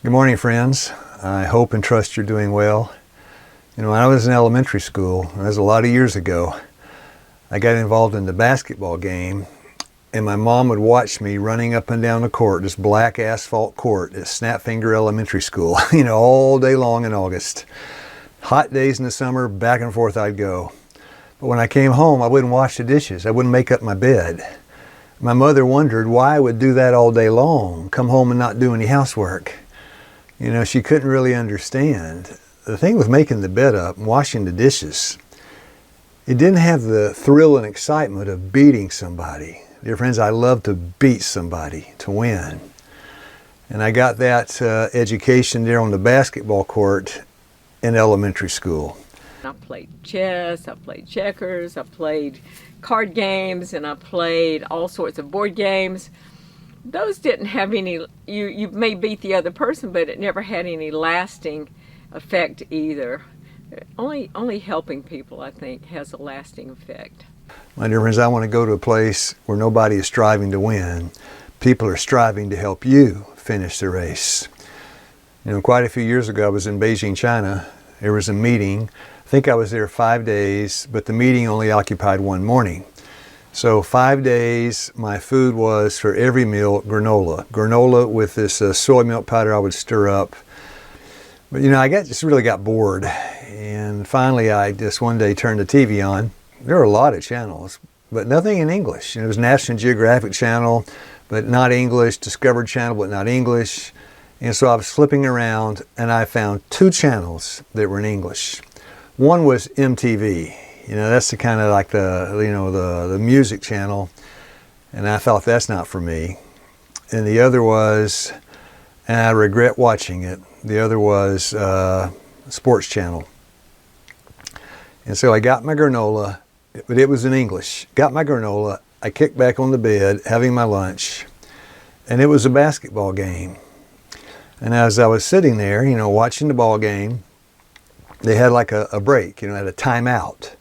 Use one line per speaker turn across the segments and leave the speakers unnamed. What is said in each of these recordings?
Good morning, friends. I hope and trust you're doing well. When I was in elementary school, that was a lot of years ago, I got involved in the basketball game, and my mom would watch me running up and down the court, this black asphalt court at Snapfinger Elementary School, all day long in August. Hot days in the summer, back and forth I'd go. But when I came home, I wouldn't wash the dishes. I wouldn't make up my bed. My mother wondered why I would do that all day long, come home and not do any housework. She couldn't really understand. The thing with making the bed up and washing the dishes, it didn't have the thrill and excitement of beating somebody. Dear friends, I love to beat somebody, to win. And I got that education there on the basketball court in elementary school.
I played chess, I played checkers, I played card games, and I played all sorts of board games. Those didn't have any, you may beat the other person, but it never had any lasting effect either. Only helping people, I think, has a lasting effect.
My dear friends, I want to go to a place where nobody is striving to win. People are striving to help you finish the race. Quite a few years ago, I was in Beijing, China. There was a meeting. I think I was there 5 days, but the meeting only occupied one morning. So 5 days, my food was for every meal granola. Granola with this soy milk powder I would stir up. But I just really got bored. And finally I just one day turned the TV on. There were a lot of channels, but nothing in English. It was National Geographic Channel, but not English. Discovery Channel, but not English. And so I was flipping around and I found two channels that were in English. One was MTV. That's the kind of like the music channel. And I thought that's not for me. And the other was, and I regret watching it, the other was Sports Channel. And so I got my granola, but it was in English. Got my granola, I kicked back on the bed, having my lunch, and it was a basketball game. And as I was sitting there, watching the ball game, they had like a break, had a timeout.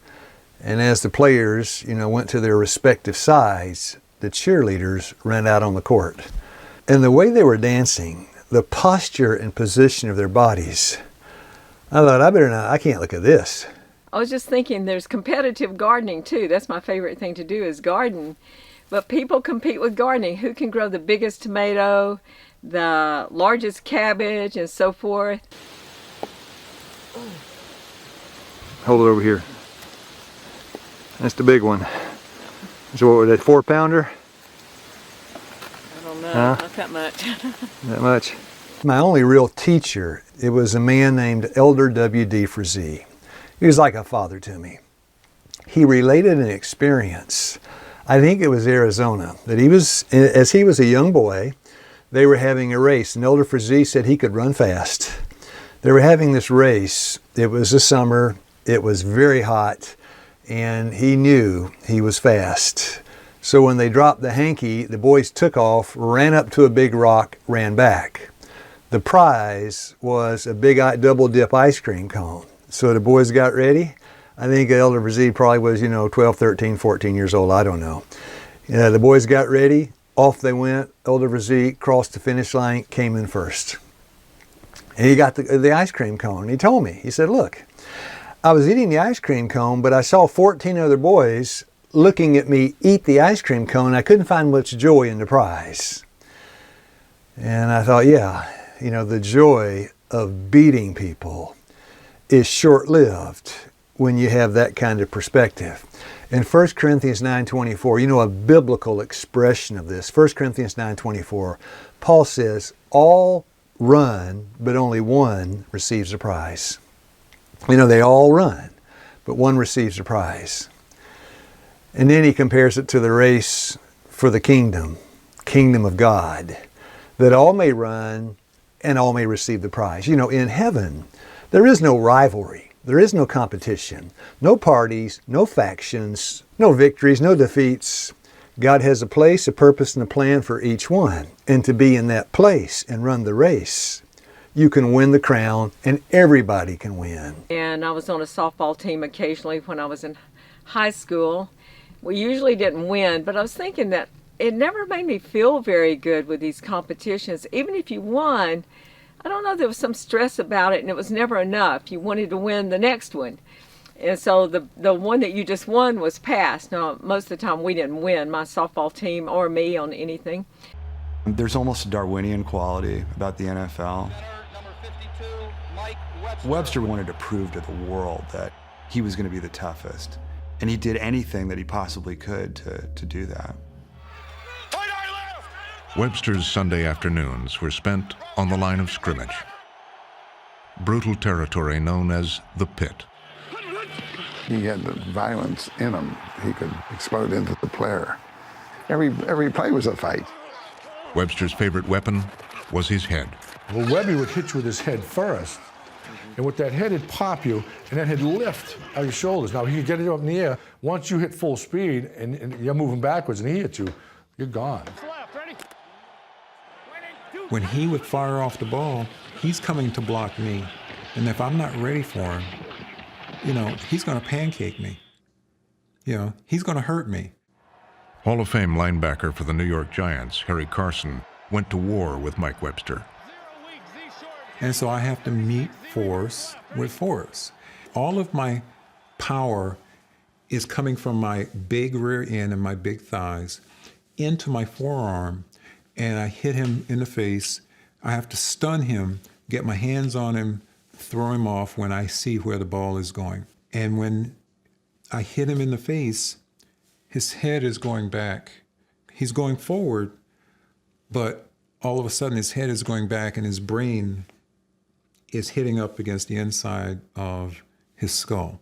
And as the players, went to their respective sides, the cheerleaders ran out on the court. And the way they were dancing, the posture and position of their bodies, I thought, I can't look at this.
I was just thinking there's competitive gardening too. That's my favorite thing to do is garden. But people compete with gardening. Who can grow the biggest tomato, the largest cabbage, and so forth?
Hold it over here. That's the big one. So what was that, 4-pounder?
I don't know, not that much.
That much. My only real teacher, it was a man named Elder W.D. Frazee. He was like a father to me. He related an experience, I think it was Arizona, that as he was a young boy, they were having a race, and Elder Frazee said he could run fast. They were having this race. It was the summer. It was very hot. And he knew he was fast. So when they dropped the hanky, the boys took off, ran up to a big rock, ran back. The prize was a big double dip ice cream cone. So the boys got ready. I think Elder Frazee probably was, 12, 13, 14 years old. I don't know. The boys got ready. Off they went. Elder Frazee crossed the finish line, came in first. And he got the ice cream cone. And he told me, he said, look, I was eating the ice cream cone, but I saw 14 other boys looking at me eat the ice cream cone. I couldn't find much joy in the prize. And I thought, the joy of beating people is short-lived when you have that kind of perspective. In 1 Corinthians 9:24, a biblical expression of this, 1 Corinthians 9:24, Paul says, all run, but only one receives a prize. They all run, but one receives a prize. And then he compares it to the race for the kingdom of God, that all may run and all may receive the prize. In heaven, there is no rivalry. There is no competition, no parties, no factions, no victories, no defeats. God has a place, a purpose, and a plan for each one. And to be in that place and run the race, you can win the crown, and everybody can win.
And I was on a softball team occasionally when I was in high school. We usually didn't win, but I was thinking that it never made me feel very good with these competitions. Even if you won, I don't know, there was some stress about it, and it was never enough. You wanted to win the next one. And so the one that you just won was passed. Now, most of the time we didn't win, my softball team or me, on anything.
There's almost a Darwinian quality about the NFL. Webster wanted to prove to the world that he was going to be the toughest. And he did anything that he possibly could to do that.
Webster's Sunday afternoons were spent on the line of scrimmage. Brutal territory known as the pit.
He had the violence in him. He could explode into the player. Every play was a fight.
Webster's favorite weapon was his head.
Well, Webby would hit you with his head first, and with that head, it'd pop you, and then he'd lift out your shoulders. Now, he could get it up in the air. Once you hit full speed, and you're moving backwards, and he hits you, you're gone.
When he would fire off the ball, he's coming to block me. And if I'm not ready for him, he's going to pancake me. He's going to hurt me.
Hall of Fame linebacker for the New York Giants, Harry Carson, went to war with Mike Webster.
And so I have to meet force with force. All of my power is coming from my big rear end and my big thighs into my forearm, and I hit him in the face. I have to stun him, get my hands on him, throw him off when I see where the ball is going. And when I hit him in the face, his head is going back. He's going forward, but all of a sudden his head is going back and his brain is hitting up against the inside of his skull.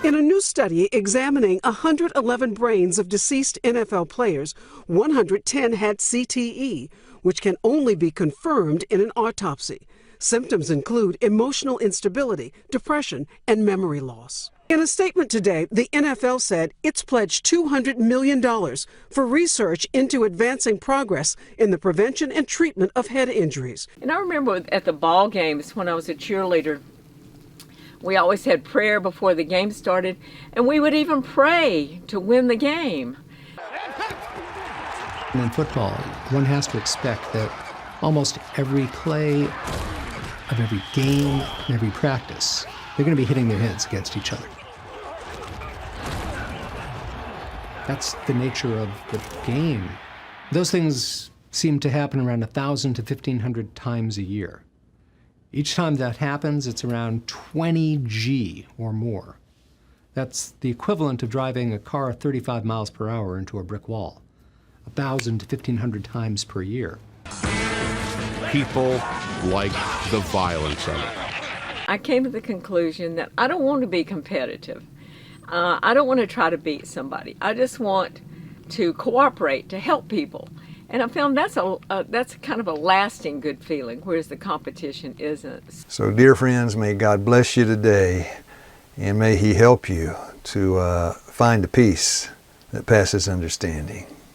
In a new study examining 111 brains of deceased NFL players, 110 had CTE, which can only be confirmed in an autopsy. Symptoms include emotional instability, depression, and memory loss. In a statement today, the NFL said it's pledged $200 million for research into advancing progress in the prevention and treatment of head injuries.
And I remember at the ball games when I was a cheerleader, we always had prayer before the game started, and we would even pray to win the game.
And in football, one has to expect that almost every play of every game and every practice, they're going to be hitting their heads against each other. That's the nature of the game. Those things seem to happen around 1,000 to 1,500 times a year. Each time that happens, it's around 20 G or more. That's the equivalent of driving a car 35 miles per hour into a brick wall, 1,000 to 1,500 times per year.
People like the violence of it.
I came to the conclusion that I don't want to be competitive. I don't want to try to beat somebody. I just want to cooperate, to help people. And I found that's kind of a lasting good feeling, whereas the competition isn't.
So dear friends, may God bless you today, and may He help you to find a peace that passes understanding.